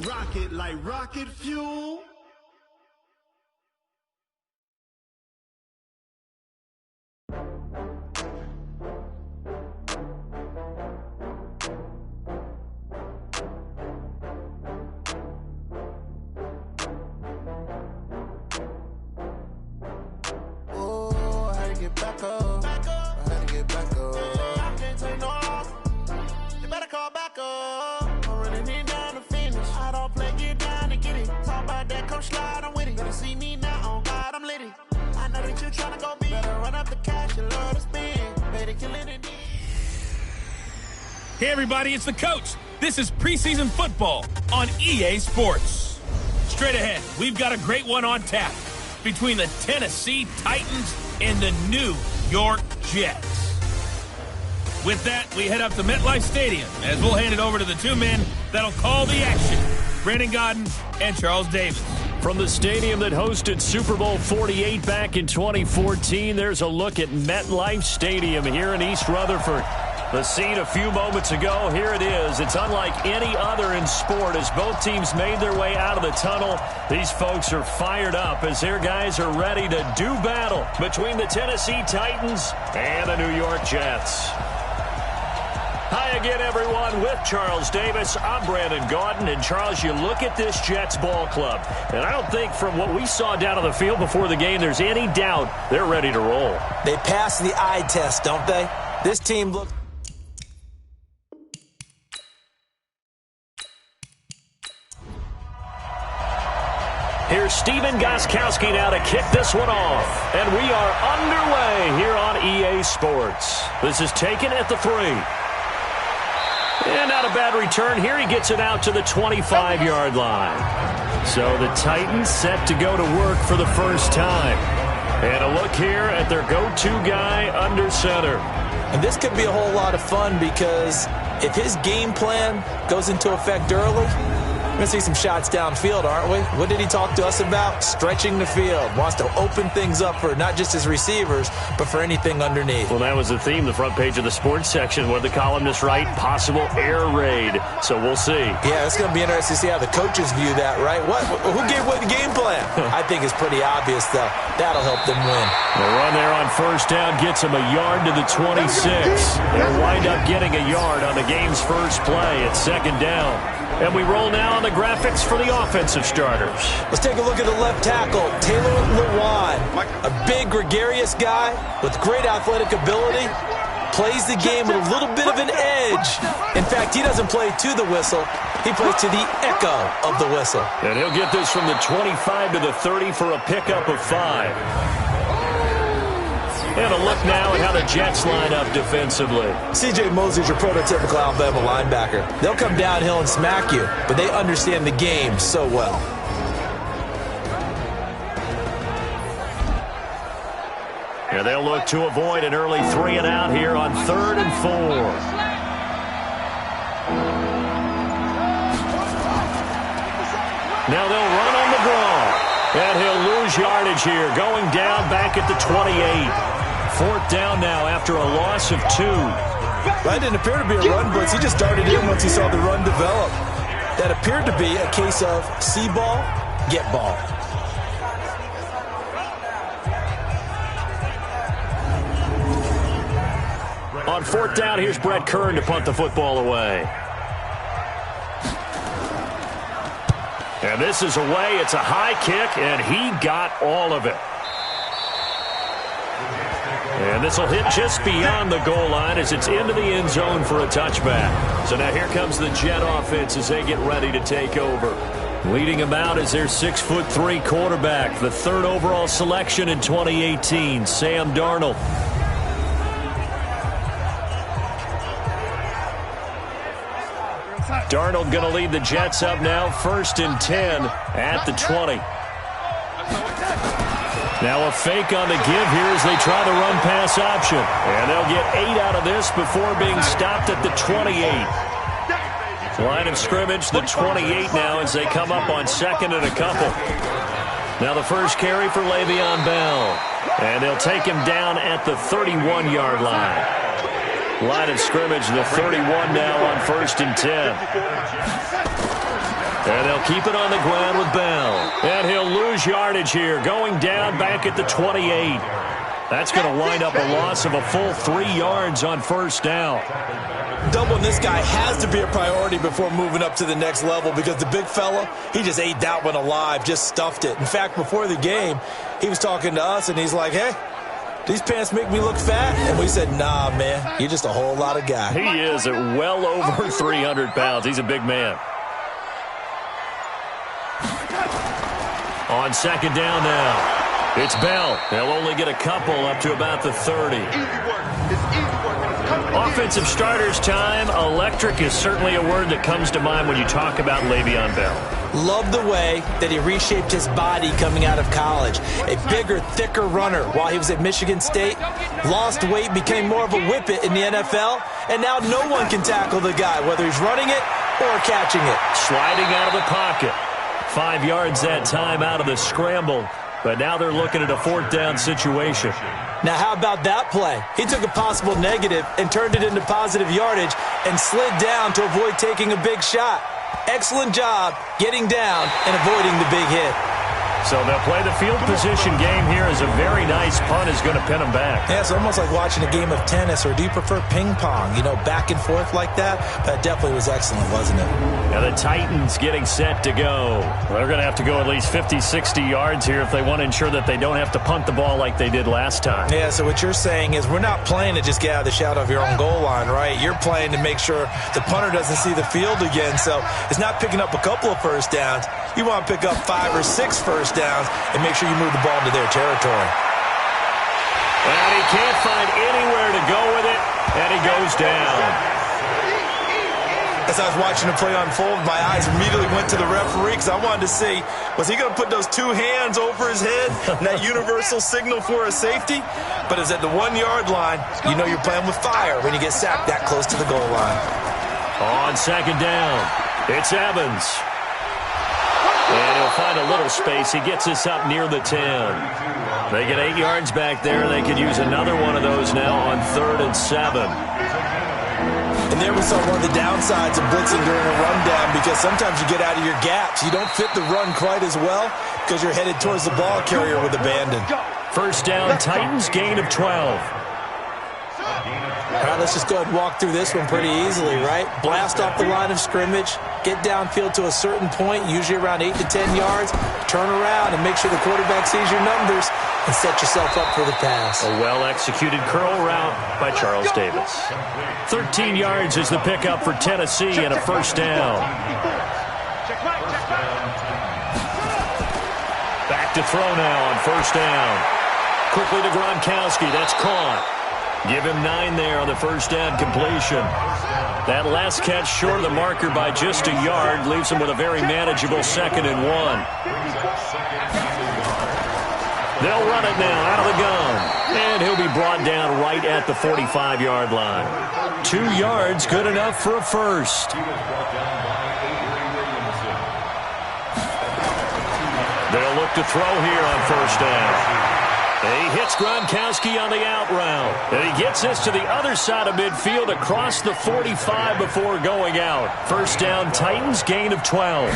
rocket like rocket fuel. Back up. I had to get back up. I can't take no loss. You better call back up. I'm running it down to finish. I don't play, get down to get it. Talk about that, come slide, I'm with it. Better see me now, on God, I'm litty. I know that you tryna go big. Better run up the cash, you love to spend. Better kill it. Hey everybody, it's the coach. This is preseason football on EA Sports. Straight ahead, we've got a great one on tap between the Tennessee Titans and the New York Jets. With that, we head up to MetLife Stadium as we'll hand it over to the two men that'll call the action, Brandon Gaudin and Charles Davis. From the stadium that hosted Super Bowl 48 back in 2014, there's a look at MetLife Stadium here in East Rutherford. The scene a few moments ago, here it is. It's unlike any other in sport as both teams made their way out of the tunnel. These folks are fired up as their guys are ready to do battle between the Tennessee Titans and the New York Jets. Hi again, everyone. With Charles Davis, I'm Brandon Gaudin. And, Charles, you look at this Jets ball club, and I don't think from what we saw down on the field before the game there's any doubt they're ready to roll. They passed the eye test, don't they? This team looks... Here's Steven Gostkowski now to kick this one off. And we are underway here on EA Sports. This is taken at the 3. And not a bad return here. He gets it out to the 25-yard line. So the Titans set to go to work for the first time. And a look here at their go-to guy under center. And this could be a whole lot of fun because if his game plan goes into effect early, we're going to see some shots downfield, aren't we? What did he talk to us about? Stretching the field. Wants to open things up for not just his receivers, but for anything underneath. Well, that was the theme, the front page of the sports section, where the columnists write possible air raid. So we'll see. Yeah, it's going to be interesting to see how the coaches view that, right? Who gave away the game plan? I think it's pretty obvious, though. That'll help them win. The run there on first down gets them a yard to the 26. They'll wind up getting a yard on the game's first play at second down. And we roll now on the graphics for the offensive starters. Let's take a look at the left tackle, Taylor Lewan. A big, gregarious guy with great athletic ability. Plays the game with a little bit of an edge. In fact, he doesn't play to the whistle. He plays to the echo of the whistle. And he'll get this from the 25 to the 30 for a pickup of 5. And a look now at how the Jets line up defensively. C.J. Mosley's your prototypical Alabama linebacker. They'll come downhill and smack you, but they understand the game so well. And they'll look to avoid an early 3 and out here on 3rd and 4. Now they'll run on the draw. And he'll lose yardage here, going down back at the 28. 4th down now after a loss of 2. That didn't appear to be a run blitz. He just darted in once he saw the run develop. That appeared to be a case of see ball, get ball. On 4th down, here's Brett Kern to punt the football away. And this is away. It's a high kick, and he got all of it. And this will hit just beyond the goal line as it's into the end zone for a touchback. So now here comes the Jet offense as they get ready to take over. Leading them out is their 6'3" quarterback, the 3rd overall selection in 2018, Sam Darnold. Darnold going to lead the Jets up now, 1st and 10 at the 20. Now a fake on the give here as they try the run-pass option. And they'll get 8 out of this before being stopped at the 28. Line of scrimmage, the 28 now as they come up on 2nd and a couple. Now the first carry for Le'Veon Bell. And they'll take him down at the 31-yard line. Line of scrimmage, the 31 now on 1st and 10. And they'll keep it on the ground with Bell. And he'll lose yardage here, going down back at the 28. That's going to wind up a loss of a full 3 yards on first down. Doubling this guy has to be a priority before moving up to the next level because the big fella, he just ate that one alive, just stuffed it. In fact, before the game, he was talking to us, and he's like, hey, these pants make me look fat? And we said, nah, man, you're just a whole lot of guy. He is at well over 300 pounds. He's a big man. On second down now. It's Bell. They'll only get a couple up to about the 30. Offensive starters time. Electric is certainly a word that comes to mind when you talk about Le'Veon Bell. Love the way that he reshaped his body coming out of college. A bigger, thicker runner while he was at Michigan State. Lost weight, became more of a whippet in the NFL. And now no one can tackle the guy, whether he's running it or catching it. Sliding out of the pocket. 5 yards that time out of the scramble. But now they're looking at a 4th down situation. Now, how about that play? He took a possible negative and turned it into positive yardage and slid down to avoid taking a big shot. Excellent job getting down and avoiding the big hit. So they'll play the field position game here as a very nice punt is going to pin them back. Yeah, it's almost like watching a game of tennis, or do you prefer ping pong? You know, back and forth like that? That definitely was excellent, wasn't it? Now the Titans getting set to go. They're going to have to go at least 50, 60 yards here if they want to ensure that they don't have to punt the ball like they did last time. Yeah, so what you're saying is we're not playing to just get out of the shadow of your own goal line, right? You're playing to make sure the punter doesn't see the field again. So it's not picking up a couple of first downs. You want to pick up 5 or 6 first downs and make sure you move the ball into their territory. And he can't find anywhere to go with it, and he goes down. As I was watching the play unfold, my eyes immediately went to the referee because I wanted to see, was he going to put those 2 hands over his head, that universal signal for a safety? But it's at the 1 yard line. You know you're playing with fire when you get sacked that close to the goal line. On second down, it's Evans. And he'll find a little space. He gets us up near the 10. They get 8 yards back there. They could use another one of those now on 3rd and 7. And there we saw one of the downsides of blitzing during a rundown, because sometimes you get out of your gaps. You don't fit the run quite as well because you're headed towards the ball carrier with abandon. First down, Titans, gain of 12. All right, let's just go ahead and walk through this one pretty easily, right? Blast off the line of scrimmage, get downfield to a certain point, usually around 8 to 10 yards, turn around and make sure the quarterback sees your numbers and set yourself up for the pass. A well-executed curl route by Charles Davis. 13 yards is the pickup for Tennessee and a first down. Back to throw now on first down. Quickly to Gronkowski. That's caught. Give him 9 there on the first down completion. That last catch short of the marker by just a yard leaves him with a very manageable 2nd and 1. They'll run it now out of the gun. And he'll be brought down right at the 45-yard line. 2 yards, good enough for a first. They'll look to throw here on first down. He hits Gronkowski on the out route. And he gets this to the other side of midfield across the 45 before going out. First down, Titans, gain of 12.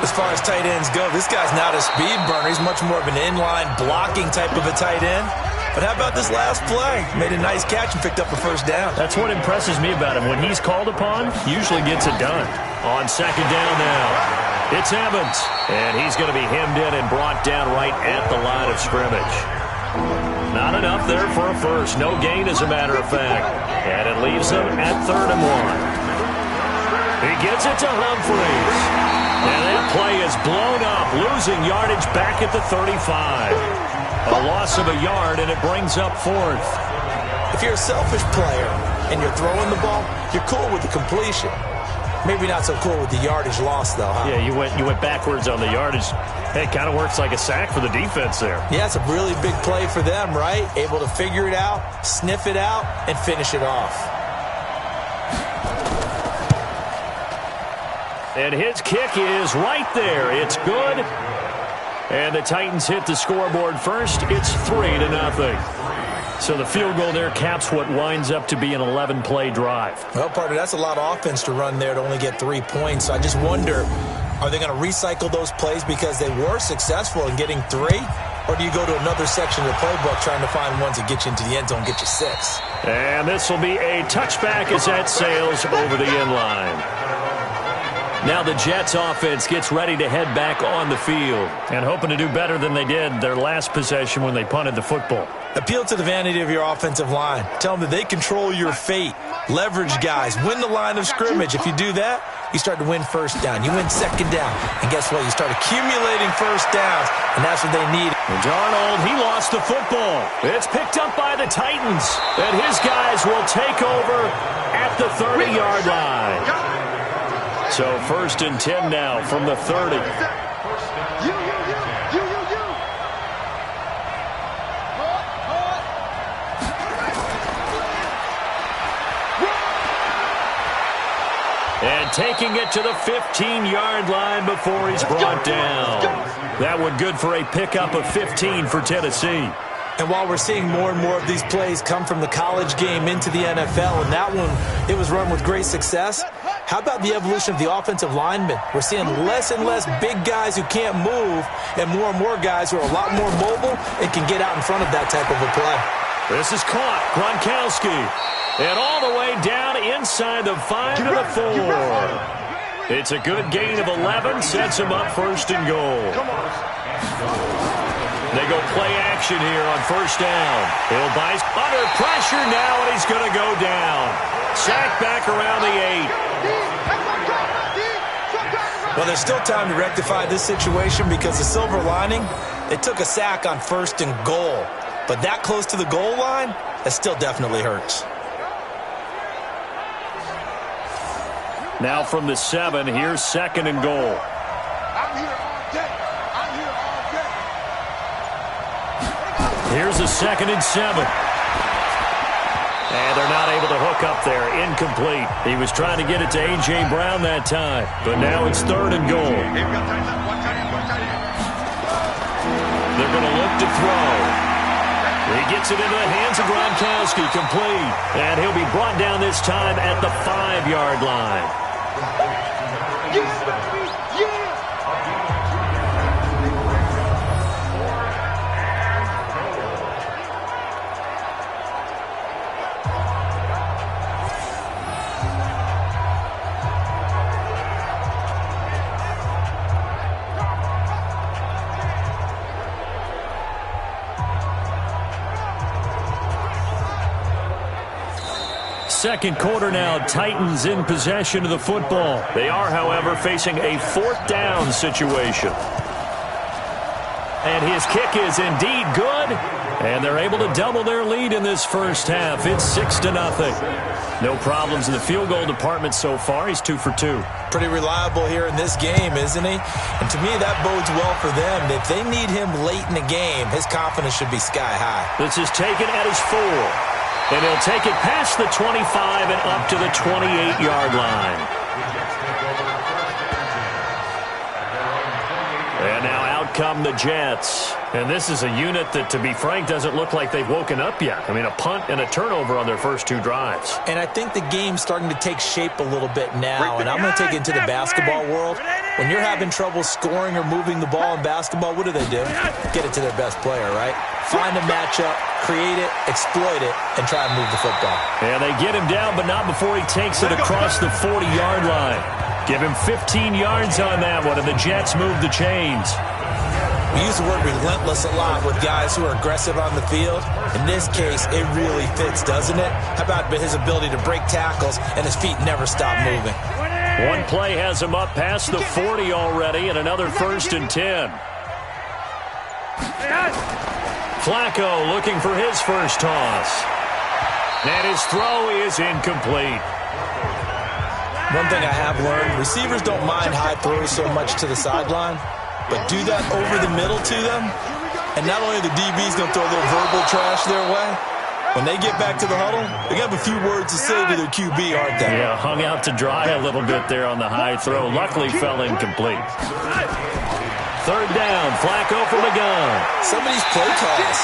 As far as tight ends go, this guy's not a speed burner. He's much more of an inline blocking type of a tight end. But how about this last play? Made a nice catch and picked up a first down. That's what impresses me about him. When he's called upon, usually gets it done. On second down now. It's Evans, and he's going to be hemmed in and brought down right at the line of scrimmage. Not enough there for a first. No gain, as a matter of fact. And it leaves them at 3rd and 1. He gets it to Humphries. And that play is blown up, losing yardage back at the 35. A loss of a yard, and it brings up 4th. If you're a selfish player and you're throwing the ball, you're cool with the completion. Maybe not so cool with the yardage loss, though, huh? Yeah, you went backwards on the yardage. Hey, it kind of works like a sack for the defense there. Yeah, it's a really big play for them, right? Able to figure it out, sniff it out, and finish it off. And his kick is right there. It's good. And the Titans hit the scoreboard first. It's 3-0. So the field goal there caps what winds up to be an 11-play drive. Well, partner, that's a lot of offense to run there to only get 3 points. So I just wonder, are they going to recycle those plays because they were successful in getting 3? Or do you go to another section of the playbook trying to find ones that get you into the end zone, get you 6? And this will be a touchback as that sails over the end line. Now the Jets offense gets ready to head back on the field and hoping to do better than they did their last possession when they punted the football. Appeal to the vanity of your offensive line. Tell them that they control your fate. Leverage guys. Win the line of scrimmage. If you do that, you start to win first down. You win second down. And guess what? You start accumulating first downs, and that's what they need. And Darnold, he lost the football. It's picked up by the Titans, and his guys will take over at the 30-yard line. So 1st and 10 now from the 30. And taking it to the 15-yard line before he's brought down. That one good for a pickup of 15 for Tennessee. And while we're seeing more and more of these plays come from the college game into the NFL, and that one, it was run with great success, how about the evolution of the offensive linemen? We're seeing less and less big guys who can't move and more guys who are a lot more mobile and can get out in front of that type of a play. This is caught. Gronkowski. And all the way down inside the 5 to the 4. It's a good gain of 11. Sets him up 1st and goal. They go play action here on 1st down. He'll buy under pressure now, and he's going to go down. Sacked back around the 8. Well, there's still time to rectify this situation because the silver lining, they took a sack on 1st and goal. But that close to the goal line, that still definitely hurts. Now from the 7, here's 2nd and goal. Here's a 2nd and 7. And they're not able to hook up there. Incomplete. He was trying to get it to A.J. Brown that time. But now it's 3rd and goal. They're going to look to throw. He gets it into the hands of Gronkowski. Complete. And he'll be brought down this time at the 5-yard line. Second quarter now, Titans in possession of the football. They are, however, facing a 4th down situation. And his kick is indeed good. And they're able to double their lead in this first half. It's 6-0. No problems in the field goal department so far. He's 2 for 2. Pretty reliable here in this game, isn't he? And to me, that bodes well for them. If they need him late in the game, his confidence should be sky high. This is taken at his 4. And he'll take it past the 25 and up to the 28-yard line. And now out come the Jets. And this is a unit that, to be frank, doesn't look like they've woken up yet. I mean, a punt and a turnover on their first 2 drives. And I think the game's starting to take shape a little bit now. And I'm going to take it into the basketball world. When you're having trouble scoring or moving the ball in basketball, what do? Get it to their best player, right? Find a matchup, create it, exploit it, and try and move the football. And they get him down, but not before he takes it across the 40-yard line. Give him 15 yards on that one, and the Jets move the chains. We use the word relentless a lot with guys who are aggressive on the field. In this case, it really fits, doesn't it? How about his ability to break tackles and his feet never stop moving? One play has him up past the 40 already, and another 1st and 10. Flacco looking for his first toss. And his throw is incomplete. One thing I have learned, receivers don't mind high throws so much to the sideline, but do that over the middle to them, and not only are the DBs going to throw a little verbal trash their way, when they get back to the huddle, they have a few words to say to their QB, aren't they? Yeah, hung out to dry a little bit there on the high throw. Luckily fell incomplete. 3rd down, Flacco from the gun. Some of these play calls,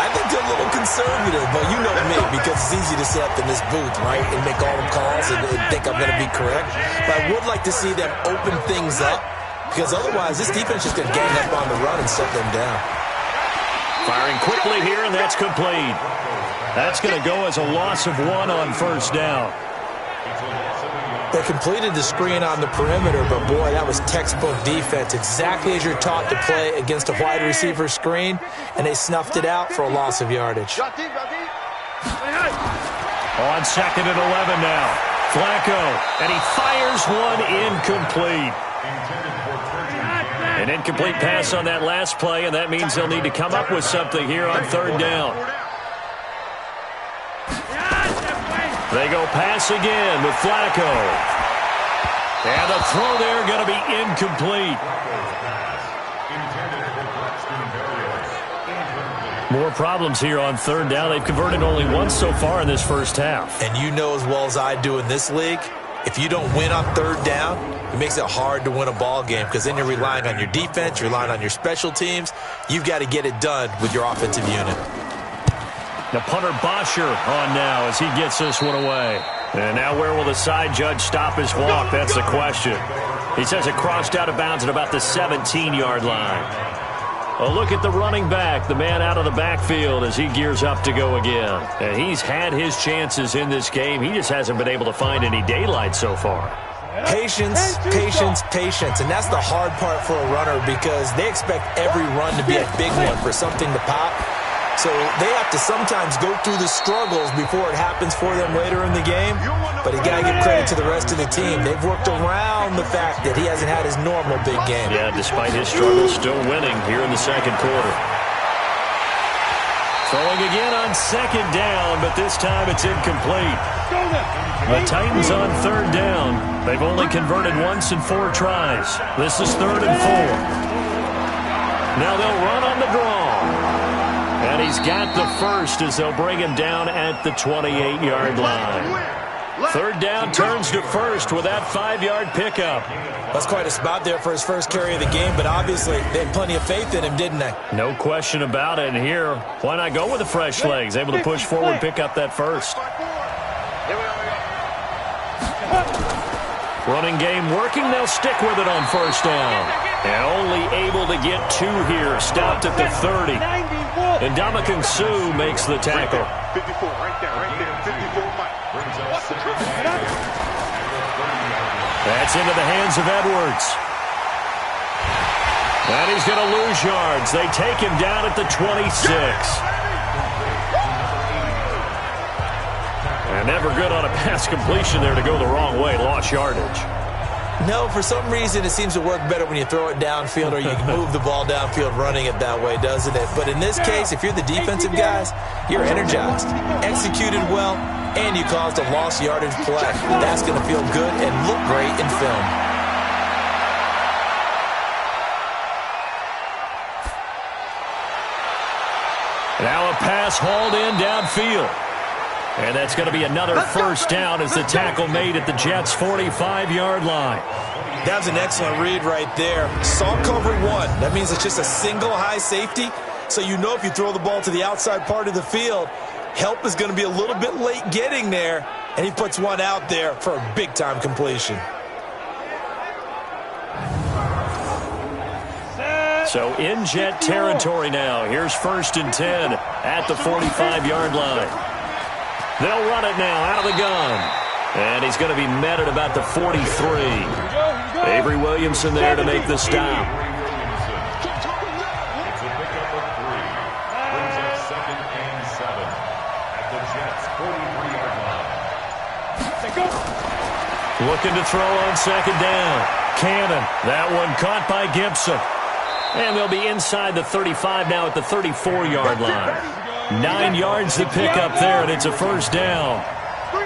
I I think they're a little conservative, but you know me, because it's easy to sit up in this booth, right, and make all the calls and think I'm going to be correct. But I would like to see them open things up, because otherwise this defense is going to gang up on the run and shut them down. Firing quickly here, and that's complete. That's going to go as a loss of 1 on first down. They completed the screen on the perimeter, but boy, that was textbook defense, exactly as you're taught to play against a wide receiver screen, and they snuffed it out for a loss of yardage. On second and 11 now. Flacco, and he fires one incomplete. An incomplete pass on that last play, and that means they'll need to come up with something here on third down. They go pass again with Flacco. And the throw there going to be incomplete. More problems here on third down. They've converted only once so far in this first half. And you know as well as I do in this league, if you don't win on third down, it makes it hard to win a ball game, because then you're relying on your defense, you're relying on your special teams. You've got to get it done with your offensive unit. The punter Bosher on now as he gets this one away. And now where will the side judge stop his walk? That's the question. He says it crossed out of bounds at about the 17-yard line. A look at the running back, the man out of the backfield as he gears up to go again. And he's had his chances in this game. He just hasn't been able to find any daylight so far. Patience, patience, patience. And that's the hard part for a runner, because they expect every run to be a big one for something to pop. So they have to sometimes go through the struggles before it happens for them later in the game. But you got to give credit to the rest of the team. They've worked around the fact that he hasn't had his normal big game. Yeah, despite his struggles, still winning here in the second quarter. Throwing again on second down, but this time it's incomplete. The Titans on third down. They've only converted once in 4 tries. This is 3rd and 4. Now they'll run on the draw. And he's got the first as they'll bring him down at the 28-yard line. Third down turns to first with that 5-yard pickup. That's quite a spot there for his first carry of the game, but obviously they had plenty of faith in him, didn't they? No question about it. And here, why not go with the fresh legs? Able to push forward, pick up that first. Running game working. They'll stick with it on first down. And only able to get 2 here. Stopped at the 30. And Ndamukong Suh makes the tackle. 54 right there, 54 Mike. That's into the hands of Edwards. And he's going to lose yards. They take him down at the 26. And never good on a pass completion there to go the wrong way. Lost yardage. No, for some reason it seems to work better when you throw it downfield or you move the ball downfield running it that way, doesn't it? But in this case, if you're the defensive guys, you're energized, executed well, and you caused a lost yardage play. That's going to feel good and look great in film. Now a pass hauled in downfield. And that's going to be another first down as the tackle made at the Jets' 45-yard line. That was an excellent read right there. Saw cover 1. That means it's just a single high safety. So you know if you throw the ball to the outside part of the field, help is going to be a little bit late getting there. And he puts one out there for a big-time completion. So in Jet territory now. Here's 1st and 10 at the 45-yard line. They'll run it now out of the gun. And he's going to be met at about the 43. Avery Williamson there to make the stop. Looking to throw on second down. Cannon. That one caught by Gibson. And they'll be inside the 35 now at the 34-yard line. 9 yards to pick up there, and it's a first down.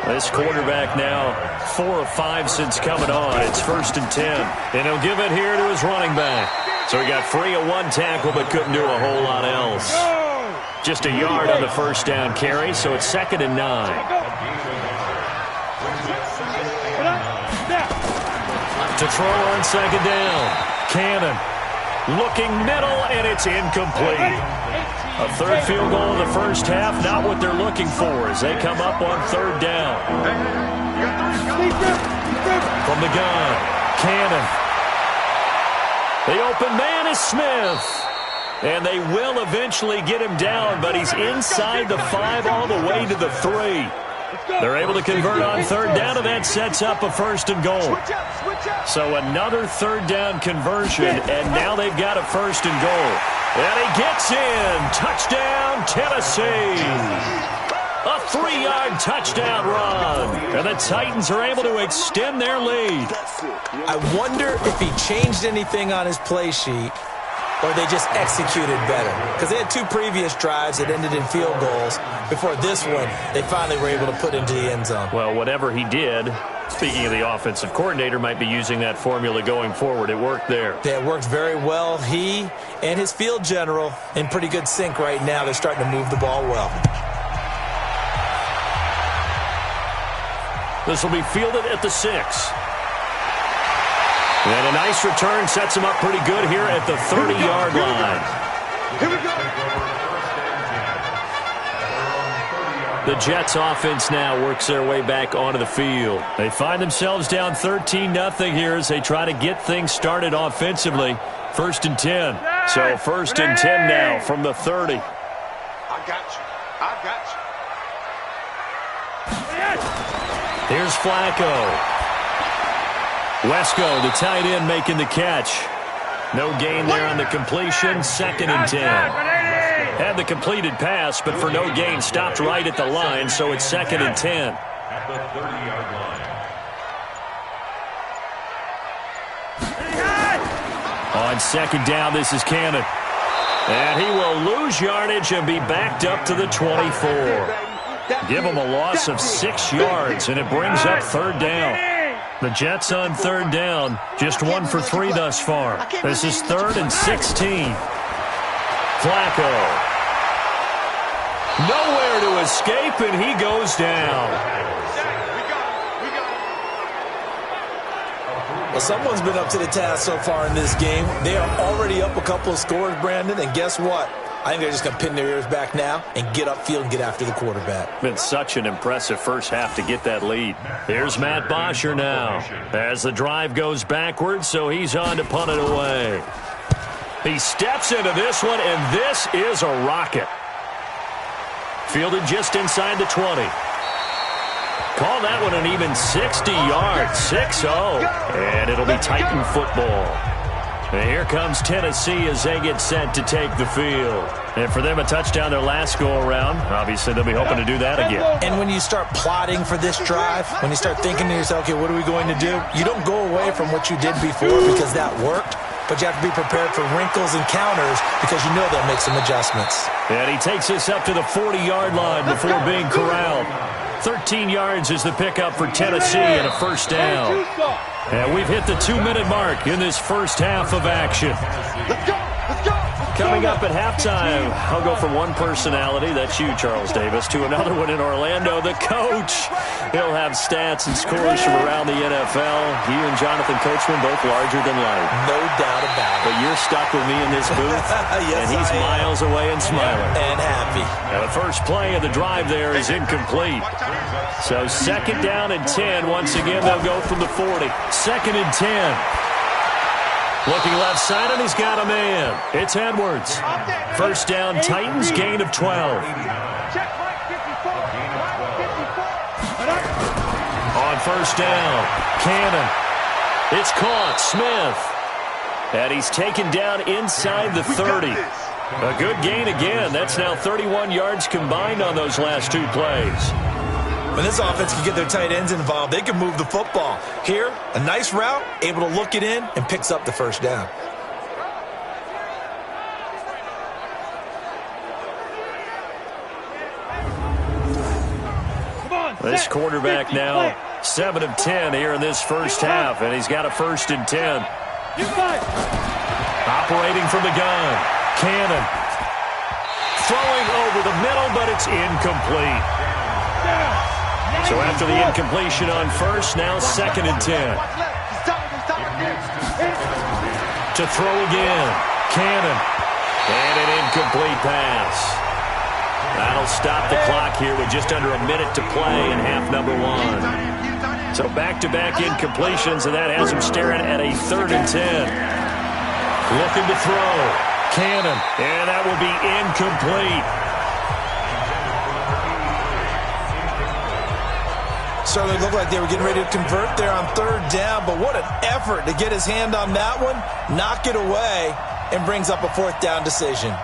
This quarterback now 4 of 5 since coming on. It's 1st and 10. And he'll give it here to his running back. So he got free of 1 tackle but couldn't do a whole lot else. Just a yard on the first down carry, so it's 2nd and 9. To throw on second down. Cannon looking middle, and it's incomplete. A third field goal in the first half, not what they're looking for as they come up on third down. From the gun, Cannon. The open man is Smith. And they will eventually get him down, but he's inside the 5 all the way to the 3. They're able to convert on third down, and that sets up a first and goal. So another third down conversion, and now they've got a first and goal. And he gets in. Touchdown, Tennessee. A 3-yard touchdown run. And the Titans are able to extend their lead. I wonder if he changed anything on his play sheet, or they just executed better. Because they had 2 previous drives that ended in field goals. Before this one, they finally were able to put into the end zone. Well, whatever he did, speaking of the offensive coordinator, might be using that formula going forward. It worked there. Yeah, it worked very well. He and his field general in pretty good sync right now. They're starting to move the ball well. This will be fielded at the 6. And a nice return sets him up pretty good here at the 30-yard line. Here we go. The Jets offense now works their way back onto the field. They find themselves down 13-0 here as they try to get things started offensively. 1st and 10. So 1st and 10 now from the 30. I got you. I got you. Here's Flacco. Wesco, the tight end, making the catch. No gain there on the completion. 2nd and 10. Had the completed pass, but for no gain, stopped right at the line, so it's 2nd and 10. At the 30-yard line. On 2nd down, this is Cannon. And he will lose yardage and be backed up to the 24. Give him a loss of 6 yards, and it brings up 3rd down. The Jets on 3rd down, just 1 for 3 thus far. This is 3rd and 16. Flacco. Nowhere to escape, and he goes down. Well, someone's been up to the task so far in this game. They are already up a couple of scores, Brandon, and guess what? I think they're just going to pin their ears back now and get upfield and get after the quarterback. Been such an impressive first half to get that lead. Here's Matt Bosher now as the drive goes backwards, so he's on to punt it away. He steps into this one, and this is a rocket. Fielded just inside the 20. Call that one an even 60 yards, 6-0, and it'll be Titan football. And here comes Tennessee as they get set to take the field. And for them, a touchdown their last go-around. Obviously, they'll be hoping to do that again. And when you start plotting for this drive, when you start thinking to yourself, okay, what are we going to do? You don't go away from what you did before because that worked, but you have to be prepared for wrinkles and counters because you know they'll make some adjustments. And he takes us up to the 40-yard line before being corralled. 13 yards is the pickup for Tennessee and a first down. And we've hit the 2-minute mark in this first half of action. Let's go. Let's go. Coming up at halftime, I'll go from one personality, that's you, Charles Davis, to another one in Orlando, the coach. He'll have stats and scores from around the NFL. He and Jonathan Coachman both larger than life. No doubt about it. But you're stuck with me in this booth, Yes, and he's miles away and smiling. And happy. And the first play of the drive there is incomplete. So 2nd down and 10. Once again, they'll go from the 40. 2nd and 10. Looking left side, and he's got a man. It's Edwards. First down, Titans, gain of 12. On first down, Cannon. It's caught, Smith. And he's taken down inside the 30. A good gain again. That's now 31 yards combined on those last 2 plays. When this offense can get their tight ends involved, they can move the football. Here, a nice route, able to look it in, and picks up the first down. This quarterback now 7 of 10 here in this first half, and he's got a 1st and 10. Operating from the gun, Cannon. Throwing over the middle, but it's incomplete. So after the incompletion on first, now 2nd and 10. To throw again, Cannon. And an incomplete pass. That'll stop the clock here with just under a minute to play in half number 1. So back-to-back incompletions, and that has him staring at a 3rd and 10. Looking to throw. Cannon. And that will be incomplete. Certainly looked like they were getting ready to convert there on 3rd down, but what an effort to get his hand on that one, knock it away, and brings up a 4th down decision.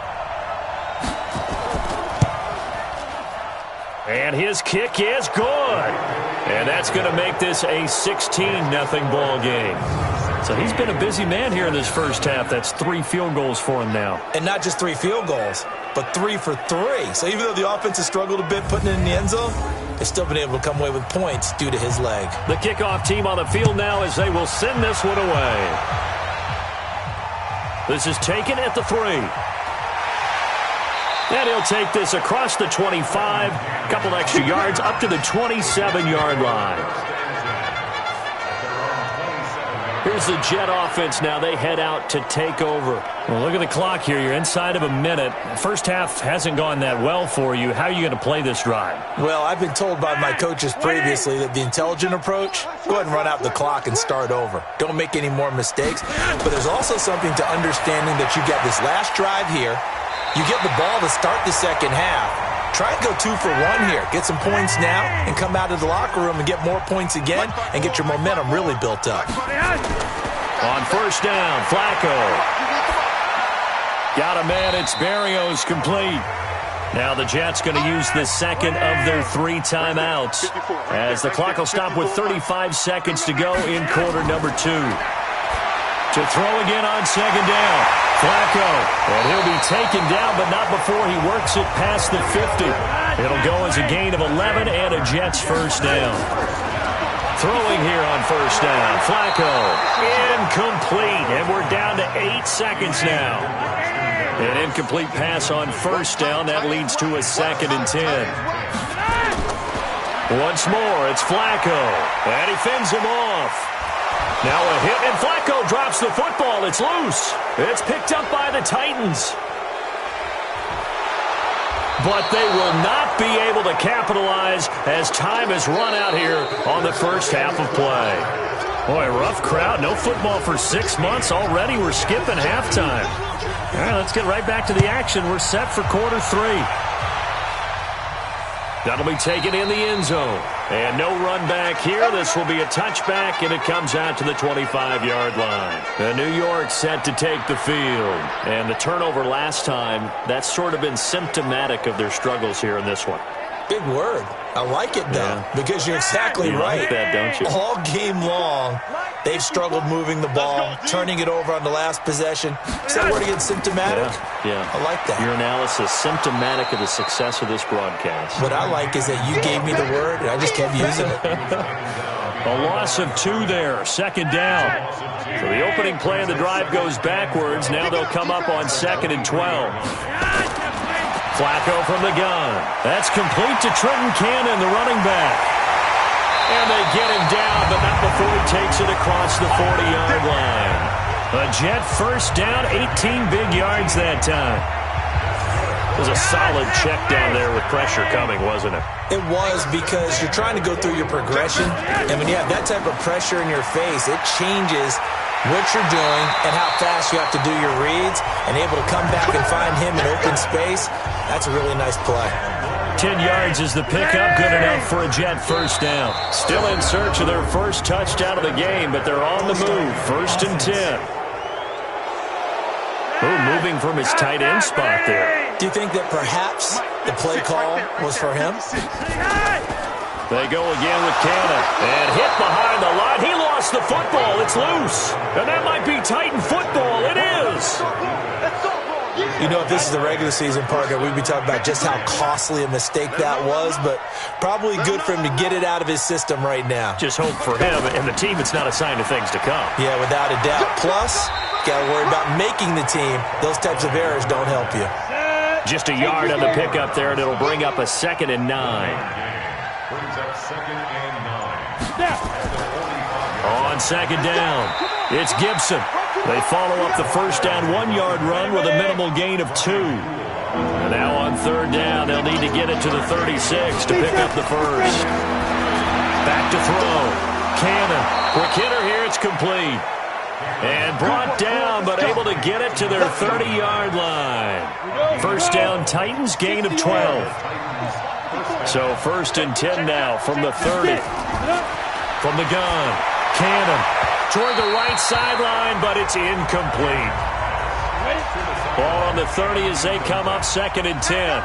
And his kick is good. And that's going to make this a 16-0 ball game. So he's been a busy man here in this first half. That's 3 field goals for him now. And not just 3 field goals, but 3 for 3. So even though the offense has struggled a bit putting it in the end zone, they've still been able to come away with points due to his leg. The kickoff team on the field now as they will send this one away. This is taken at the 3. And he'll take this across the 25, a couple extra yards up to the 27-yard line. Here's the Jet offense now. They head out to take over. Well, look at the clock here. You're inside of a minute. First half hasn't gone that well for you. How are you going to play this drive? Well, I've been told by my coaches previously that the intelligent approach, go ahead and run out the clock and start over. Don't make any more mistakes. But there's also something to understanding that you get this last drive here. You get the ball to start the second half. Try and go 2 for 1 here. Get some points now and come out of the locker room and get more points again and get your momentum really built up. On 1st down, Flacco. Got a man. It's Berrios complete. Now the Jets going to use the second of their 3 timeouts as the clock will stop with 35 seconds to go in quarter number 2. To throw again on 2nd down. Flacco, and he'll be taken down, but not before he works it past the 50. It'll go as a gain of 11 and a Jets 1st down. Throwing here on 1st down. Flacco, incomplete, and we're down to 8 seconds now. An incomplete pass on 1st down. That leads to a 2nd and 10. Once more, it's Flacco, and he fends him off. Now a hit, and Flacco drops the football. It's loose. It's picked up by the Titans. But they will not be able to capitalize as time has run out here on the first half of play. Boy, rough crowd. No football for 6 months. Already we're skipping halftime. All right, let's get right back to the action. We're set for quarter 3. That'll be taken in the end zone. And no run back here. This will be a touchback, and it comes out to the 25-yard line. And New York set to take the field. And the turnover last time, that's sort of been symptomatic of their struggles here in this one. Big word. I like it, though, because you're exactly right. Like that, don't you? All game long, they've struggled moving the ball, turning it over on the last possession. Is that word again, symptomatic? Yeah. I like that. Your analysis, symptomatic of the success of this broadcast. What I like is that you gave me the word, and I just kept using it. A loss of 2 there, 2nd down. So the opening play of the drive goes backwards. Now they'll come up on 2nd and 12. Flacco from the gun. That's complete to Trenton Cannon, the running back. And they get him down, but not before he takes it across the 40-yard line. A Jet 1st down, 18 big yards that time. It was a solid check down there with pressure coming, wasn't it? It was, because you're trying to go through your progression, and when you have that type of pressure in your face, it changes what you're doing and how fast you have to do your reads, and able to come back and find him in open space. That's a really nice play. 10 yards is the pickup, good enough for a Jet 1st down. Still in search of their first touchdown of the game, but they're on the move. 1st and 10. Moving from his tight end spot there. Do you think that perhaps the play call was for him? They go again with Cannon. And hit behind the line. He lost the football. It's loose. And that might be Titan football. It is. You know, if this is the regular season, partner, we'd be talking about just how costly a mistake that was, but probably good for him to get it out of his system right now. Just hope for him and the team it's not a sign of things to come. Yeah, without a doubt. Plus, got to worry about making the team. Those types of errors don't help you. Just a yard on the pickup there, and it'll bring up a 2nd and 9. Brings up 2nd and 9. On 2nd down, it's Gibson. They follow up the first down 1-yard run with a minimal gain of 2. And now on third down, they'll need to get it to the 36 to pick up the first. Back to throw. Cannon. Quick hitter here. It's complete. And brought down, but able to get it to their 30-yard line. First down, Titans, gain of 12. So first and 10 now from the 30. From the gun, Cannon toward the right sideline, but it's incomplete. Ball on the 30 as they come up second and 10.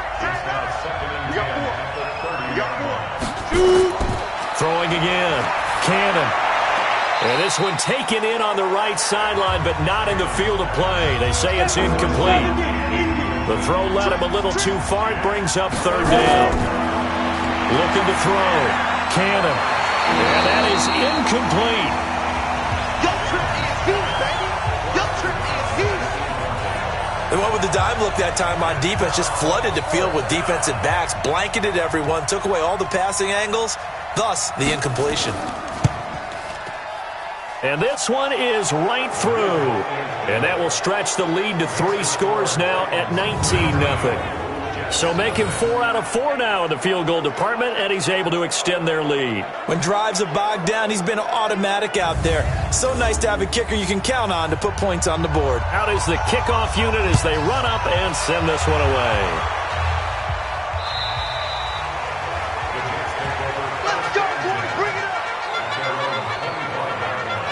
Throwing again, Cannon. And this one taken in on the right sideline, but not in the field of play. They say it's incomplete. The throw led him a little too far. It brings up third down. Looking to throw. Cannon. And that is incomplete. They went with the dime look that time on defense, just flooded the field with defensive backs, blanketed everyone, took away all the passing angles, thus the incompletion. And this one is right through. And that will stretch the lead to 3 scores now at 19-0. So making 4 out of 4 now in the field goal department, and he's able to extend their lead. When drives are bogged down, he's been automatic out there. So nice to have a kicker you can count on to put points on the board. Out is the kickoff unit as they run up and send this one away.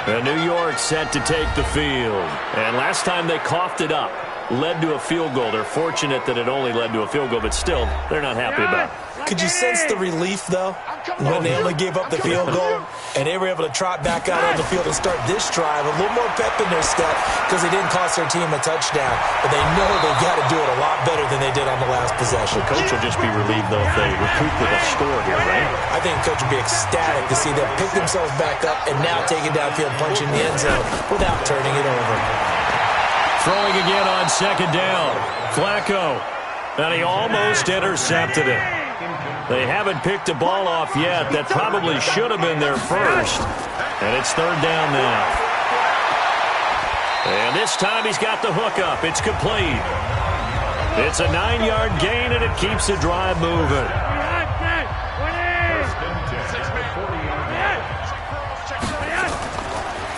And New York set to take the field. And last time they coughed it up, led to a field goal. They're fortunate that it only led to a field goal, but still, they're not happy about it. Could you sense the relief, though, when they only gave up the field goal and they were able to trot back out on the field and start this drive? A little more pep in their step because they didn't cost their team a touchdown, but they know they've got to do it a lot better than they did on the last possession. The coach will just be relieved, though, if they recoup with a score here, right? I think the coach would be ecstatic to see them pick themselves back up and now take it downfield, punch in the end zone without turning it over. Throwing again on second down. Flacco. And he almost intercepted it. They haven't picked the ball off yet. That probably should have been their first. And it's third down now. And this time he's got the hook up. It's complete. It's a 9-yard gain, and it keeps the drive moving.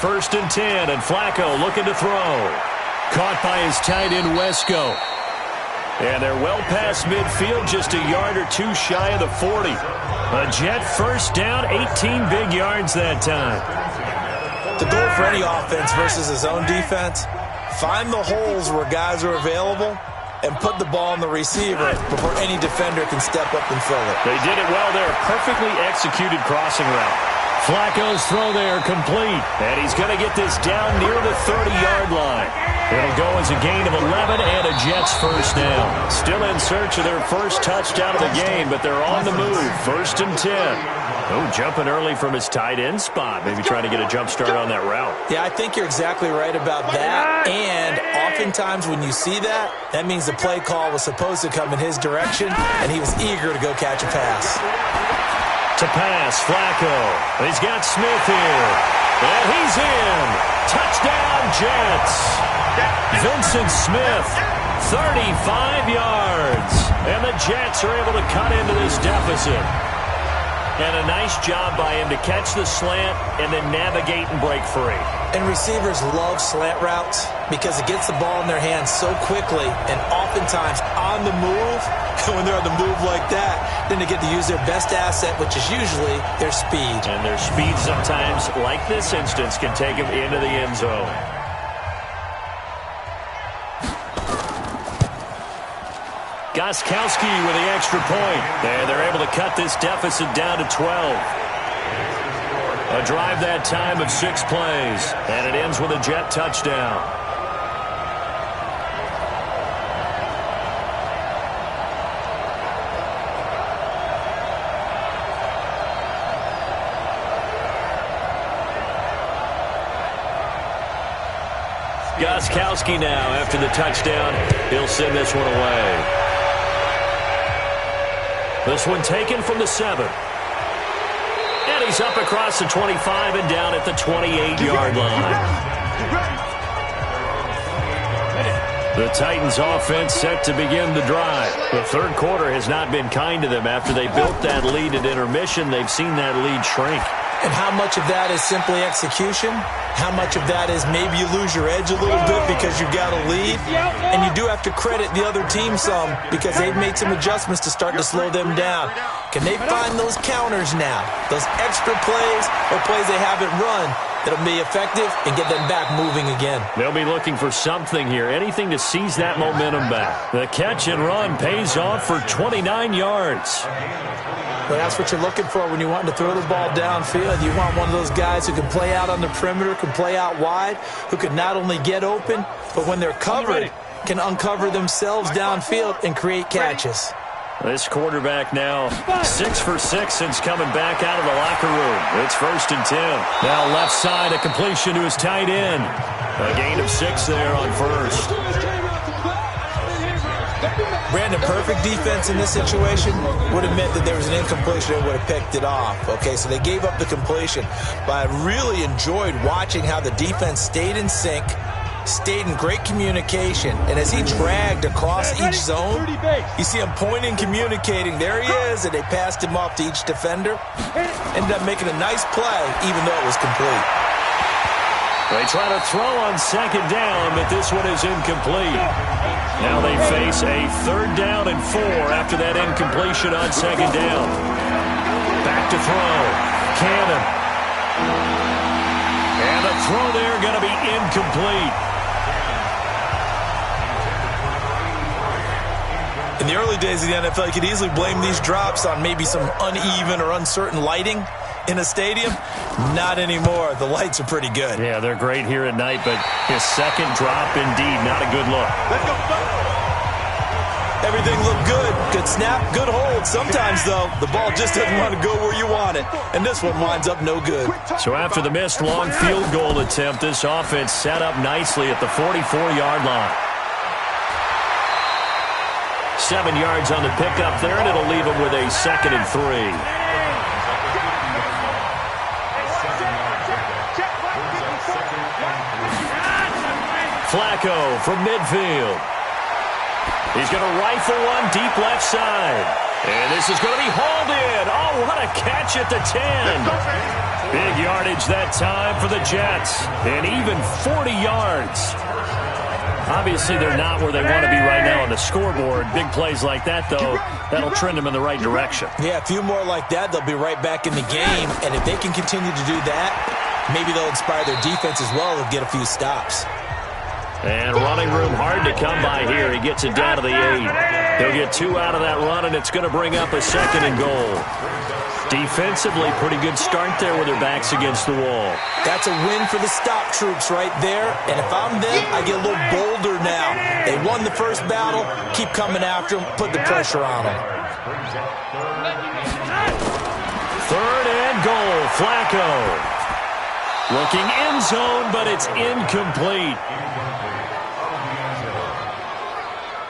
First and 10, and Flacco looking to throw. Caught by his tight end, Wesco. And they're well past midfield, just a yard or two shy of the 40. A Jet first down, 18 big yards that time. The goal for any offense versus his own defense, find the holes where guys are available and put the ball in the receiver before any defender can step up and fill it. They did it well there. Perfectly executed crossing route. Flacco's throw there complete. And he's going to get this down near the 30-yard line. It'll go as a gain of 11 and a Jets first down. Still in search of their first touchdown of the game, but they're on the move. First and 10. Oh, jumping early from his tight end spot. Maybe trying to get a jump start on that route. Yeah, I think you're exactly right about that. And oftentimes when you see that, that means the play call was supposed to come in his direction, and he was eager to go catch a pass. To pass, Flacco. He's got Smith here. And he's in. Touchdown, Jets. Vincent Smith, 35 yards. And the Jets are able to cut into this deficit. And a nice job by him to catch the slant and then navigate and break free. And receivers love slant routes because it gets the ball in their hands so quickly and oftentimes on the move. And when they're on the move like that, then they get to use their best asset, which is usually their speed. And their speed sometimes, like this instance, can take them into the end zone. Gostkowski with the extra point. And they're able to cut this deficit down to 12. A drive that time of 6 plays. And it ends with a Jet touchdown. Gostkowski now, after the touchdown, he'll send this one away. This one taken from the 7. And he's up across the 25 and down at the 28-yard line. The Titans offense set to begin the drive. The third quarter has not been kind to them. After they built that lead at intermission, they've seen that lead shrink. And how much of that is simply execution? How much of that is maybe you lose your edge a little bit because you've got a lead? And you do have to credit the other team some because they've made some adjustments to start to slow them down. Can they find those counters now? Those extra plays or plays they haven't run that'll be effective and get them back moving again? They'll be looking for something here, anything to seize that momentum back. The catch and run pays off for 29 yards. Well, that's what you're looking for when you want to throw the ball downfield. You want one of those guys who can play out on the perimeter, can play out wide, who can not only get open, but when they're covered, can uncover themselves downfield and create catches. This quarterback now 6 for 6 since coming back out of the locker room. It's 1st and 10. Now left side, a completion to his tight end. A gain of 6 there on first. Brandon, perfect defense in this situation would have meant that there was an incompletion and would have picked it off. Okay, so they gave up the completion. But I really enjoyed watching how the defense stayed in sync, stayed in great communication, and as he dragged across each zone, you see him pointing, communicating. There he is, and they passed him off to each defender. Ended up making a nice play, even though it was complete. They try to throw on second down, but this one is incomplete. Now they face a 3rd down and 4 after that incompletion on second down. Back to throw. Cannon. And the throw there going to be incomplete. In the early days of the NFL, you could easily blame these drops on maybe some uneven or uncertain lighting in a stadium. Not anymore. The lights are pretty good. Yeah, they're great here at night, but his second drop, indeed, not a good look. Let's go. Everything looked good. Good snap, good hold. Sometimes, though, the ball just doesn't want to go where you want it. And this one winds up no good. So after the missed long field goal attempt, this offense set up nicely at the 44-yard line. 7 yards on the pickup there, and it'll leave them with a 2nd and 3. Flacco from midfield. He's going to rifle one deep left side. And this is going to be hauled in. Oh, what a catch at the 10. Big yardage that time for the Jets. And even 40 yards. Obviously, they're not where they want to be right now on the scoreboard. Big plays like that, though, that'll trend them in the right direction. Yeah, a few more like that, they'll be right back in the game. And if they can continue to do that, maybe they'll inspire their defense as well and get a few stops. And running room hard to come by here. He gets it down to the 8. He'll get 2 out of that run, and it's going to bring up a 2nd and goal. Defensively, pretty good start there with their backs against the wall. That's a win for the stop troops right there. And if I'm them, I get a little bolder now. They won the first battle. Keep coming after them. Put the pressure on them. 3rd and goal. Flacco. Looking end zone, but it's incomplete.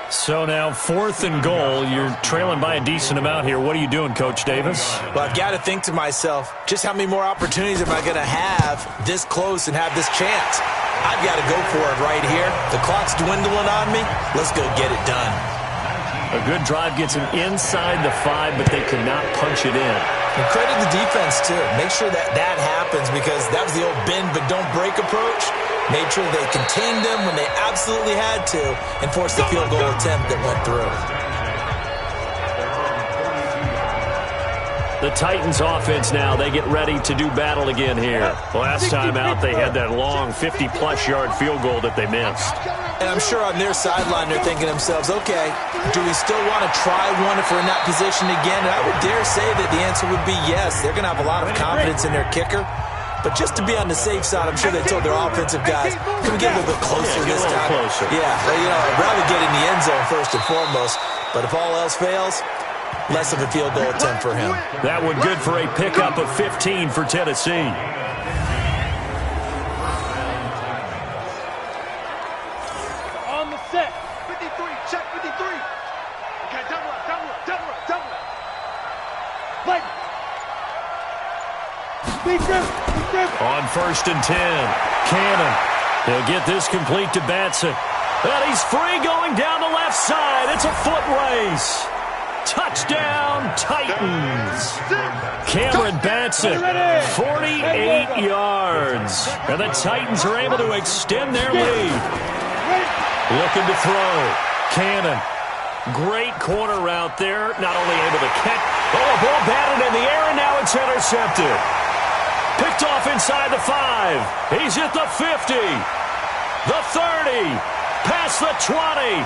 So now 4th and goal. You're trailing by a decent amount here. What are you doing, Coach Davis? Well, I've got to think to myself, just how many more opportunities am I going to have this close and have this chance? I've got to go for it right here. The clock's dwindling on me. Let's go get it done. A good drive gets them inside the 5, but they cannot punch it in. And credit the defense, too. Make sure that that happens because that was the old bend but don't break approach. Made sure they contained them when they absolutely had to and forced the field goal attempt that went through. The Titans offense now, they get ready to do battle again here. Last time out, they had that long 50-plus yard field goal that they missed. And I'm sure on their sideline, they're thinking to themselves, okay, do we still want to try one if we're in that position again? And I would dare say that the answer would be yes. They're going to have a lot of confidence in their kicker. But just to be on the safe side, I'm sure they told their offensive guys, can we get a little bit closer this time? Closer. Yeah, well, I'd rather get in the end zone first and foremost. But if all else fails, less of a field goal attempt for him. That one good for a pickup of 15 for Tennessee. On the set. 53, check 53. Okay, double up. Play. On 1st and 10, Cannon. He'll get this complete to Batson. And he's free going down the left side. It's a foot race. Touchdown, Titans. Cameron Batson, 48 yards. And the Titans are able to extend their lead. Looking to throw. Cannon. Great corner route there. Not only able to catch. Oh, a ball batted in the air, and now it's intercepted. Picked off inside the 5. He's at the 50. The 30. Past the 20.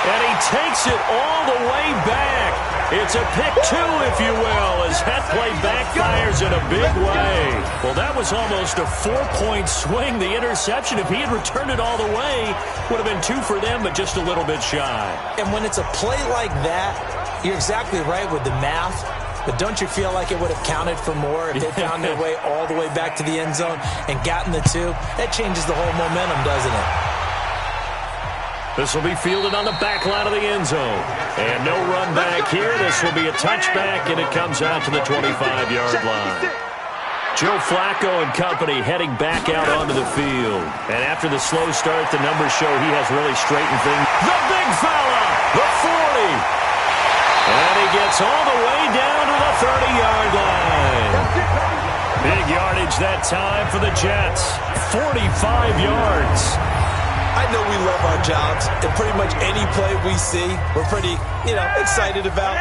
And he takes it all the way back. It's a pick 2, if you will, as that play backfires in a big way. Well, that was almost a 4-point swing. The interception, if he had returned it all the way, would have been 2 for them, but just a little bit shy. And when it's a play like that, you're exactly right with the math. But don't you feel like it would have counted for more if they found their way all the way back to the end zone and gotten the 2? That changes the whole momentum, doesn't it? This will be fielded on the back line of the end zone. And no run back here. This will be a touchback, and it comes out to the 25-yard line. Joe Flacco and company heading back out onto the field. And after the slow start, the numbers show he has really straightened things. The big fella, the 40. And he gets all the way down to the 30-yard line. Big yardage that time for the Jets. 45 yards. I know we love our jobs, and pretty much any play we see, we're pretty, excited about.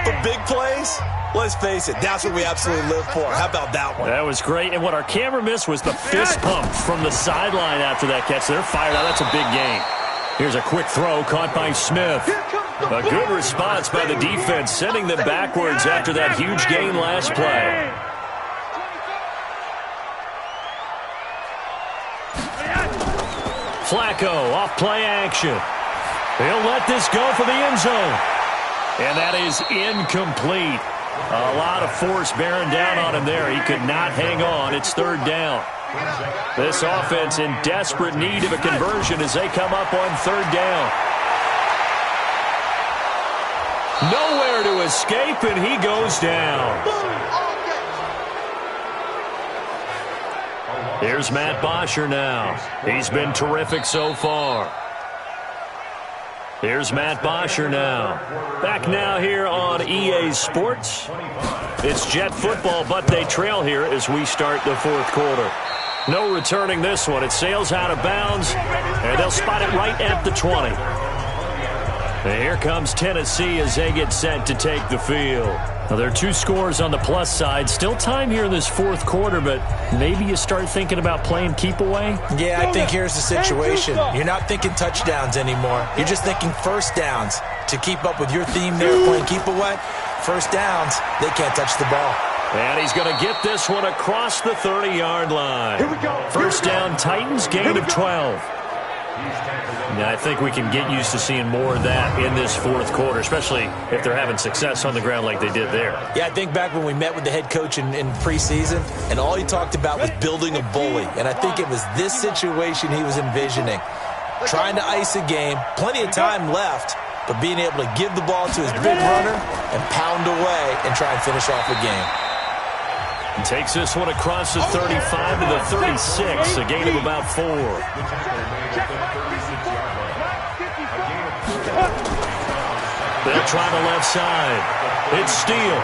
But big plays, let's face it, that's what we absolutely live for. How about that one? That was great, and what our camera missed was the fist pump from the sideline after that catch. They're fired out. That's a big gain. Here's a quick throw caught by Smith. A good response by the defense, sending them backwards after that huge gain last play. Flacco off play action. He'll let this go for the end zone. And that is incomplete. A lot of force bearing down on him there. He could not hang on. It's 3rd down. This offense in desperate need of a conversion as they come up on 3rd down. Nowhere to escape, and he goes down. Here's Matt Bosher now. He's been terrific so far. Here's Matt Bosher now. Back now here on EA Sports. It's Jet football, but they trail here as we start the 4th quarter. No returning this one. It sails out of bounds, and they'll spot it right at the 20. And here comes Tennessee as they get set to take the field. Now, there are 2 scores on the plus side. Still time here in this 4th quarter, but maybe you start thinking about playing keep away? Yeah, I think here's the situation. You're not thinking touchdowns anymore. You're just thinking first downs. To keep up with your theme there, playing keep away, first downs, they can't touch the ball. And he's going to get this one across the 30-yard line. First down, Titans, gain of 12. Now, I think we can get used to seeing more of that in this 4th quarter, especially if they're having success on the ground like they did there. Yeah, I think back when we met with the head coach in preseason, and all he talked about was building a bully. And I think it was this situation he was envisioning. Trying to ice a game, plenty of time left, but being able to give the ball to his big runner and pound away and try and finish off a game. And takes this one across the 35 to the 36, a gain of about 4. They'll try the left side. It's Steele.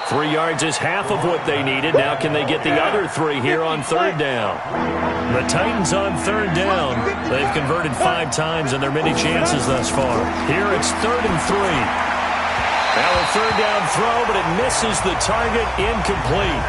3 yards is half of what they needed. Now can they get the other 3 here on 3rd down? The Titans on 3rd down. They've converted 5 times in their many chances thus far. Here it's 3rd and 3. Now a 3rd down throw, but it misses the target, incomplete.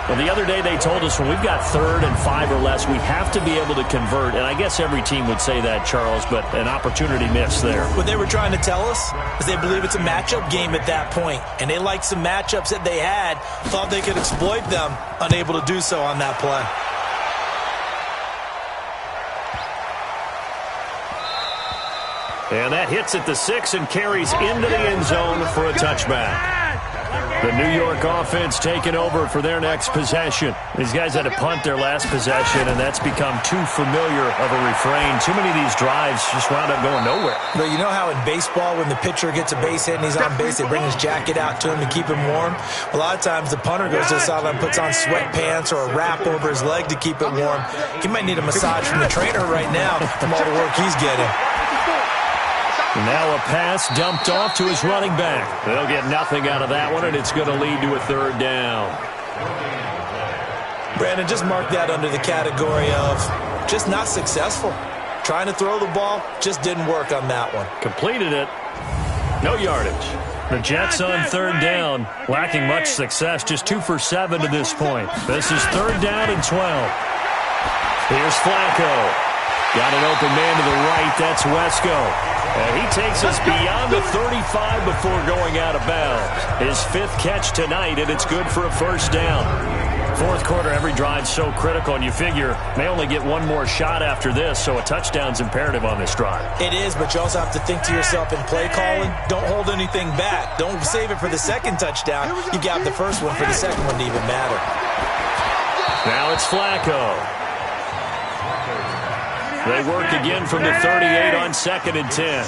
Well, the other day they told us when we've got 3rd and 5 or less, we have to be able to convert. And I guess every team would say that, Charles, but an opportunity missed there. What they were trying to tell us is they believe it's a matchup game at that point. And they liked some matchups that they had, thought they could exploit them, unable to do so on that play. And that hits at the 6 and carries into the end zone for a touchback. The New York offense taking over for their next possession. These guys had to punt their last possession, and that's become too familiar of a refrain. Too many of these drives just wound up going nowhere. But you know how in baseball, when the pitcher gets a base hit and he's on base, they bring his jacket out to him to keep him warm? A lot of times the punter goes to the sideline, puts on sweatpants or a wrap over his leg to keep it warm. He might need a massage from the trainer right now from all the work he's getting. Now a pass dumped off to his running back. They'll get nothing out of that one, and it's going to lead to a third down. Brandon, just mark that under the category of just not successful. Trying to throw the ball, just didn't work on that one. Completed it. No yardage. The Jets on third down, lacking much success, just 2 for 7 to this point. This is third down and 12. Here's Flacco. Got an open man to the right. That's Wesco. And he takes us beyond the 35 before going out of bounds. His 5th catch tonight, and it's good for a first down. Fourth quarter, every drive's so critical, and you figure they only get one more shot after this, so a touchdown's imperative on this drive. It is, but you also have to think to yourself in play calling, don't hold anything back. Don't save it for the second touchdown. You got the first one for the second one to even matter. Now it's Flacco. They work again from the 38 on 2nd and 10.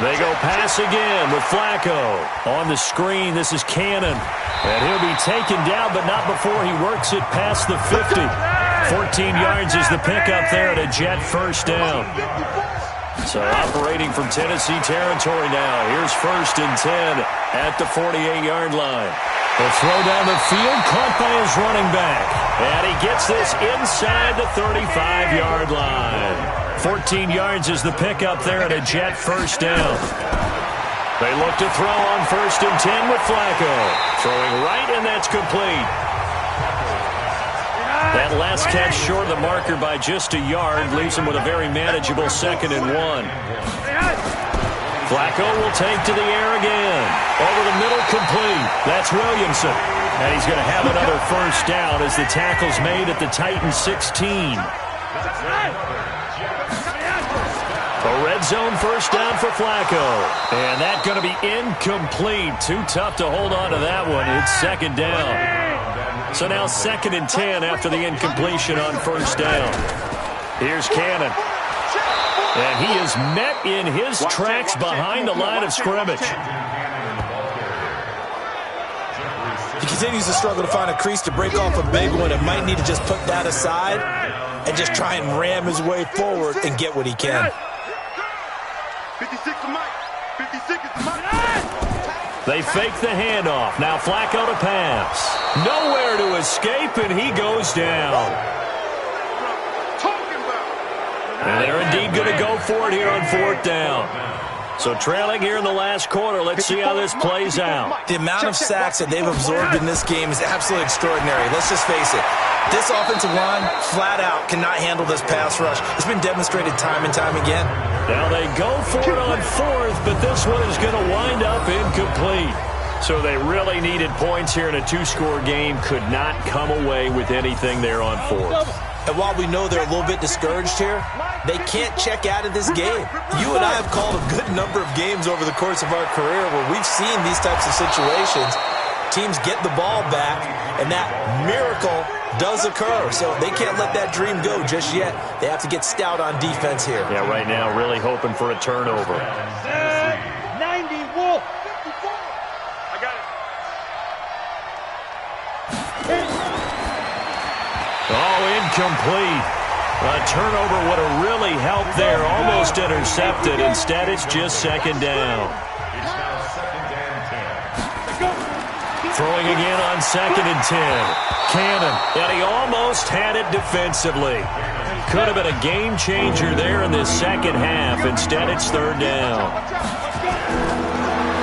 They go pass again with Flacco. On the screen, this is Cannon. And he'll be taken down, but not before he works it past the 50. 14 yards is the pickup there at a Jet first down. So operating from Tennessee territory now. Here's 1st and 10 at the 48-yard line. He'll throw down the field, caught by his running back. And he gets this inside the 35-yard line. 14 yards is the pickup there at a Jet first down. They look to throw on 1st and 10 with Flacco. Throwing right, and that's complete. That last catch short of the marker by just a yard leaves him with a very manageable 2nd and 1. Flacco will take to the air again. Over the middle, complete. That's Williamson. And he's going to have another first down as the tackle's made at the Titans 16. A red zone first down for Flacco. And that's going to be incomplete. Too tough to hold on to that one. It's 2nd down. So now 2nd and 10 after the incompletion on first down. Here's Cannon. And he is met in his tracks behind the line of scrimmage. He continues to struggle to find a crease to break off a big one and might need to just put that aside and just try and ram his way forward and get what he can. 56 to Mike. 56 is to Mike. They fake the handoff. Now Flacco to pass. Nowhere to escape, and he goes down. And they're indeed going to go for it here on 4th down. So trailing here in the last quarter, let's see how this plays out. The amount of sacks that they've absorbed in this game is absolutely extraordinary. Let's just face it. This offensive line, flat out, cannot handle this pass rush. It's been demonstrated time and time again. Now they go for it on 4th, but this one is going to wind up incomplete. So they really needed points here in a 2-score game. Could not come away with anything there on 4th. And while we know they're a little bit discouraged here, they can't check out of this game. You and I have called a good number of games over the course of our career where we've seen these types of situations. Teams get the ball back, and that miracle does occur. So they can't let that dream go just yet. They have to get stout on defense here. Yeah, right now really hoping for a turnover. 90 Wolf. I got it. Oh, incomplete. A turnover would have really helped there. Almost intercepted. Instead, it's just 2nd down. Throwing again on 2nd and 10. Cannon. And he almost had it defensively. Could have been a game changer there in this second half. Instead, it's 3rd down.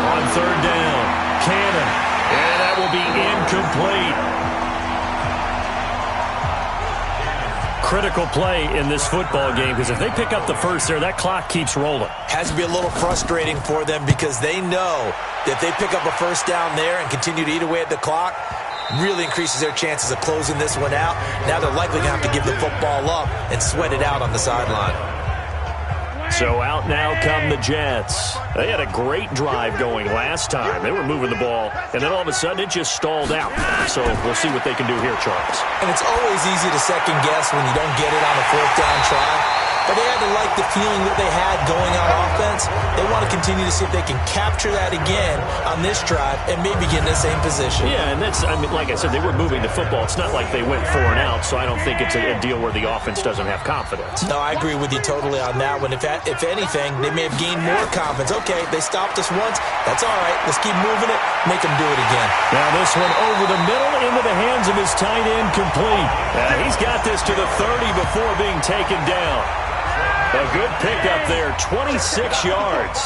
On 3rd down, Cannon. And that will be incomplete. Critical play in this football game, because if they pick up the first there, that clock keeps rolling. Has to be a little frustrating for them because they know that if they pick up a first down there and continue to eat away at the clock, really increases their chances of closing this one out. Now they're likely going to have to give the football up and sweat it out on the sideline. So out now come the Jets. They had a great drive going last time. They were moving the ball, and then all of a sudden it just stalled out. So we'll see what they can do here, Charles. And it's always easy to second guess when you don't get it on a fourth down try. But they had to like the feeling that they had going on offense. They want to continue to see if they can capture that again on this drive and maybe get in the same position. Yeah, and that's, I mean, like I said, they were moving the football. It's not like they went 4 and out, so I don't think it's a deal where the offense doesn't have confidence. No, I agree with you totally on that one. If anything, they may have gained more confidence. Okay, they stopped us once. That's all right. Let's keep moving it. Make them do it again. Now this one over the middle into the hands of his tight end, complete. He's got this to the 30 before being taken down. A good pickup there, 26 yards.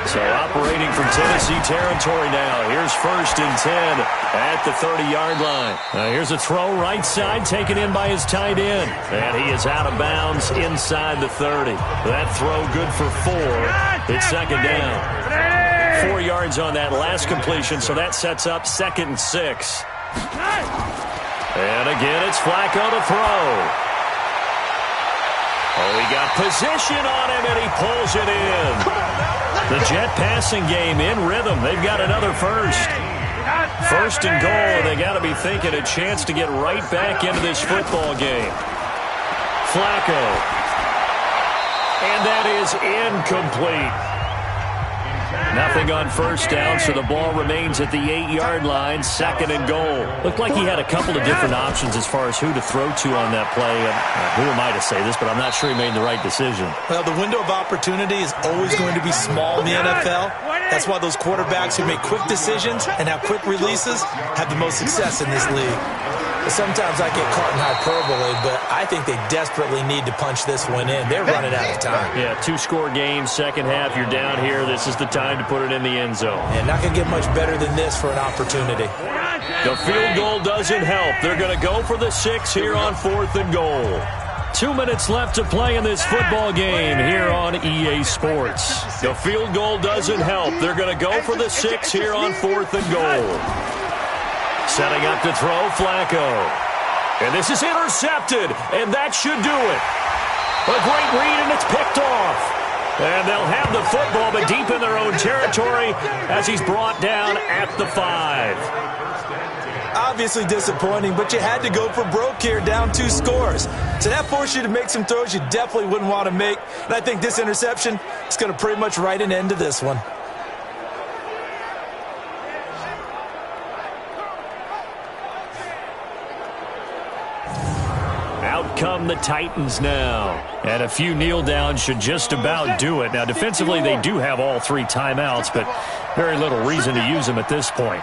So operating from Tennessee territory now. Here's 1st and 10 at the 30-yard line. Here's a throw right side taken in by his tight end. And he is out of bounds inside the 30. That throw good for 4. It's 2nd down. 4 yards on that last completion, so that sets up 2nd and 6. And again, it's Flacco to throw. Oh, he got position on him, and he pulls it in. The Jet passing game in rhythm. They've got another first. 1st and goal, and they got to be thinking a chance to get right back into this football game. Flacco. And that is incomplete. Nothing on 1st down, so the ball remains at the 8-yard line, 2nd and goal. Looked like he had a couple of different options as far as who to throw to on that play. Who am I to say this, but I'm not sure he made the right decision. Well, the window of opportunity is always going to be small in the NFL. That's why those quarterbacks who make quick decisions and have quick releases have the most success in this league. Sometimes I get caught in hyperbole, but I think they desperately need to punch this one in. They're running out of time. Yeah, 2-score game, second half, you're down here. This is the time to put it in the end zone. And not going to get much better than this for an opportunity. The field goal doesn't help. They're going to go for the 6 here on 4th and goal. 2 minutes left to play in this football game here on EA Sports. The field goal doesn't help. They're going to go for the 6 here on 4th and goal. Setting up to throw, Flacco. And this is intercepted, and that should do it. A great read, and it's picked off. And they'll have the football, but deep in their own territory as he's brought down at the 5. Obviously disappointing, but you had to go for broke here, down 2 scores. So that forced you to make some throws you definitely wouldn't want to make. And I think this interception is going to pretty much write an end to this one. Out come the Titans now. And a few kneel downs should just about do it. Now, defensively, they do have all 3 timeouts, but very little reason to use them at this point.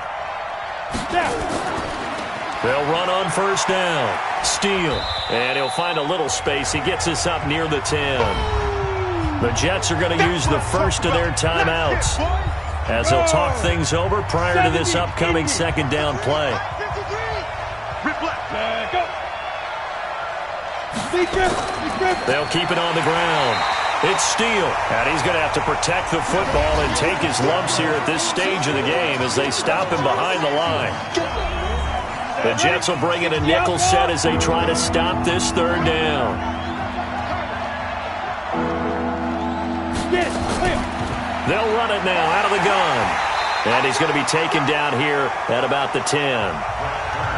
They'll run on 1st down. Steele. And he'll find a little space. He gets us up near the 10. The Jets are going to use the first of their timeouts as they'll talk things over prior to this upcoming 2nd down play. They'll keep it on the ground. It's Steele, and he's going to have to protect the football and take his lumps here at this stage of the game as they stop him behind the line. The Jets will bring in a nickel set as they try to stop this 3rd down. They'll run it now out of the gun. And he's going to be taken down here at about the 10.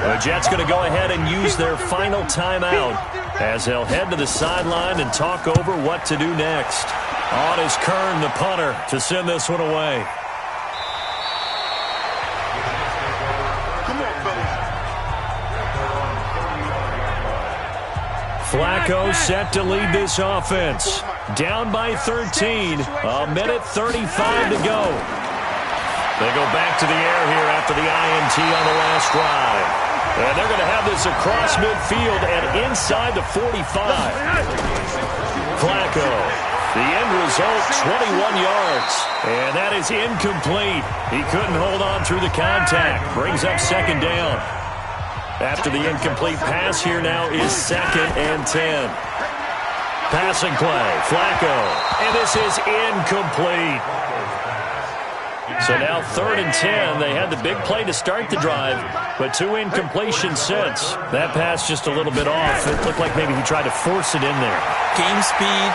The Jets going to go ahead and use their final timeout as they'll head to the sideline and talk over what to do next. On is Kern, the punter, to send this one away. Flacco set to lead this offense. Down by 13, a minute 35 to go. They go back to the air here after the INT on the last drive. And they're going to have this across midfield and inside the 45. Flacco, the end result, 21 yards. And that is incomplete. He couldn't hold on through the contact. Brings up 2nd down. After the incomplete pass, here now is 2nd and 10. Passing play, Flacco. And this is incomplete. So now 3rd and 10. They had the big play to start the drive, but 2 incompletions since. That pass just a little bit off. It looked like maybe he tried to force it in there. Game speed,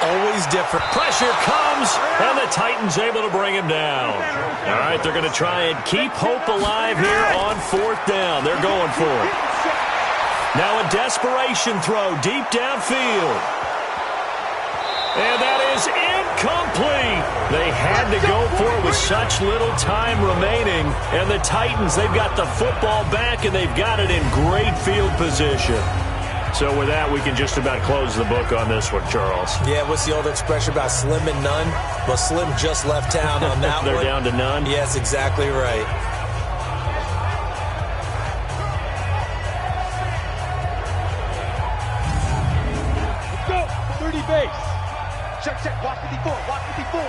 Always different. Pressure comes, and the Titans able to bring him down. All right, they're going to try and keep hope alive here on 4th down. They're going for it. Now a desperation throw deep downfield. And that is incomplete. They had to go for it with such little time remaining. And the Titans, they've got the football back, and they've got it in great field position. So with that, we can just about close the book on this one, Charles. Yeah, what's the old expression about slim and none? Well, Slim just left town on that They're one. down to none? Yes, exactly right. Let's go. 30 base. Check, check. Watch 54. Watch 54.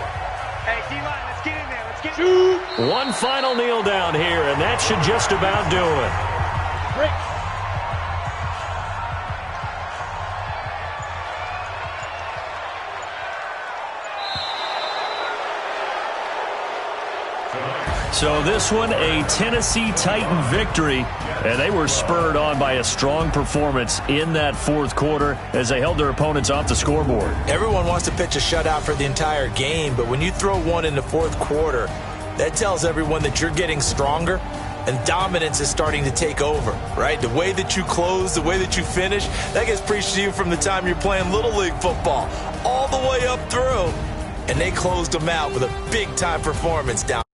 Hey, D-line, let's get in there. Let's get in. One final kneel down here, and that should just about do it. Break. So this one, a Tennessee Titan victory, and they were spurred on by a strong performance in that 4th quarter as they held their opponents off the scoreboard. Everyone wants to pitch a shutout for the entire game, but when you throw one in the 4th quarter, that tells everyone that you're getting stronger and dominance is starting to take over, right? The way that you close, the way that you finish, that gets preached to you from the time you're playing Little League football all the way up through, and they closed them out with a big-time performance down.